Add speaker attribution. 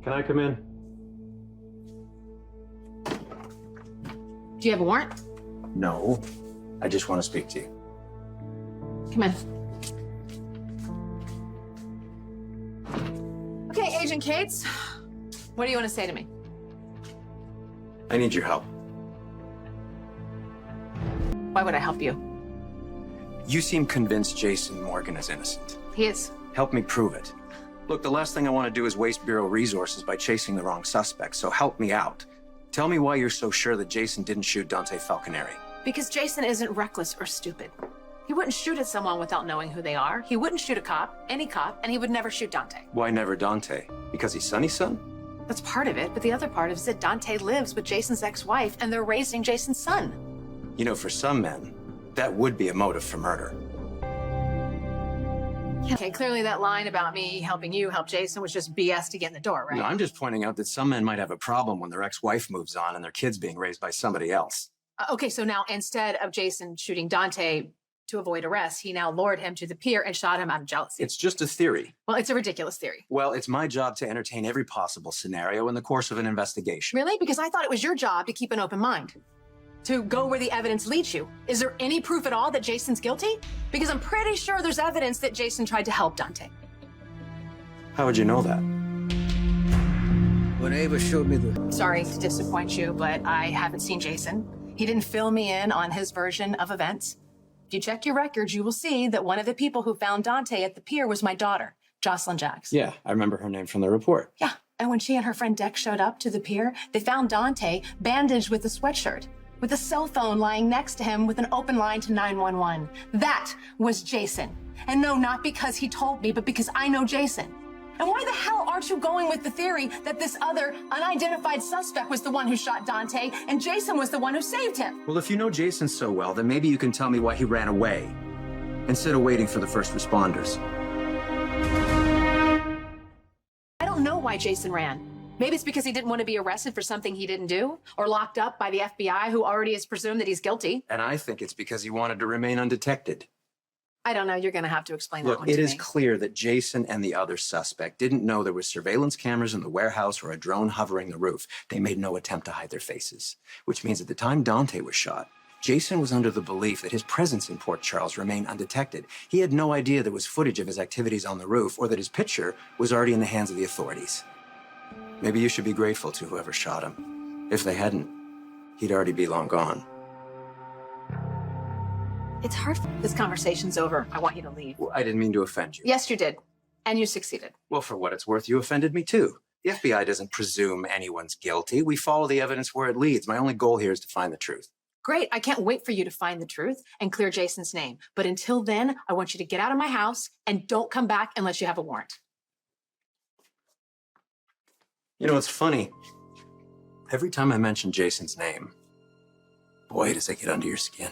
Speaker 1: Can I come in?
Speaker 2: Do you have a warrant?
Speaker 3: No, I just want to speak to you.
Speaker 2: Come in. Okay, Agent Cates, what do you want to say to me?
Speaker 3: I need your help.
Speaker 2: Why would I help you?
Speaker 3: You seem convinced Jason Morgan is innocent.
Speaker 2: He is.
Speaker 3: Help me prove it. Look, the last thing I want to do is waste Bureau resources by chasing the wrong suspect, so help me out. Tell me why you're so sure that Jason didn't shoot Dante Falconeri.
Speaker 2: Because Jason isn't reckless or stupid. He wouldn't shoot at someone without knowing who they are. He wouldn't shoot a cop, any cop, and he would never shoot Dante.
Speaker 3: Why never Dante? Because he's Sonny's son?
Speaker 2: That's part of it, but the other part is that Dante lives with Jason's ex-wife and they're raising Jason's son.
Speaker 3: You know, for some men, that would be a motive for murder.
Speaker 2: Okay, clearly that line about me helping you help Jason was just BS to get in the door, right?
Speaker 3: No, I'm just pointing out that some men might have a problem when their ex-wife moves on and their kid's being raised by somebody else.
Speaker 2: Okay, so now instead of Jason shooting Dante to avoid arrest, he now lured him to the pier and shot him out of jealousy.
Speaker 3: It's just a theory.
Speaker 2: Well, it's a ridiculous theory.
Speaker 3: Well, it's my job to entertain every possible scenario in the course of an investigation.
Speaker 2: Really? Because I thought it was your job to keep an open mind. To go where the evidence leads you. Is there any proof at all that Jason's guilty? Because I'm pretty sure there's evidence that Jason tried to help Dante.
Speaker 3: How would you know that?
Speaker 4: When Ava showed me the...
Speaker 2: Sorry to disappoint you, but I haven't seen Jason. He didn't fill me in on his version of events. If you check your records, you will see that one of the people who found Dante at the pier was my daughter, Jocelyn Jacks.
Speaker 3: Yeah, I remember her name from the report.
Speaker 2: Yeah, and when she and her friend Dex showed up to the pier, they found Dante bandaged with a sweatshirt, with a cell phone lying next to him with an open line to 911. That was Jason. And no, not because he told me, but because I know Jason. And why the hell aren't you going with the theory that this other unidentified suspect was the one who shot Dante and Jason was the one who saved him?
Speaker 3: Well, if you know Jason so well, then maybe you can tell me why he ran away instead of waiting for the first responders.
Speaker 2: I don't know why Jason ran. Maybe it's because he didn't want to be arrested for something he didn't do, or locked up by the FBI, who already has presumed that he's guilty.
Speaker 3: And I think it's because he wanted to remain undetected.
Speaker 2: I don't know. You're going to have to explain that
Speaker 3: Look,
Speaker 2: one to
Speaker 3: it is
Speaker 2: me.
Speaker 3: clear that Jason and the other suspect didn't know there were surveillance cameras in the warehouse or a drone hovering the roof. They made no attempt to hide their faces, which means at the time Dante was shot, Jason was under the belief that his presence in Port Charles remained undetected. He had no idea there was footage of his activities on the roof or that his picture was already in the hands of the authorities. Maybe you should be grateful to whoever shot him. If they hadn't, he'd already be long gone.
Speaker 2: It's hard. This conversation's over. I want you to leave.
Speaker 3: Well, I didn't mean to offend you.
Speaker 2: Yes, you did. And you succeeded.
Speaker 3: Well, for what it's worth, you offended me too. The FBI doesn't presume anyone's guilty. We follow the evidence where it leads. My only goal here is to find the truth.
Speaker 2: Great. I can't wait for you to find the truth and clear Jason's name. But until then, I want you to get out of my house and don't come back unless you have a warrant.
Speaker 3: You know, it's funny. Every time I mention Jason's name, boy, does it get under your skin.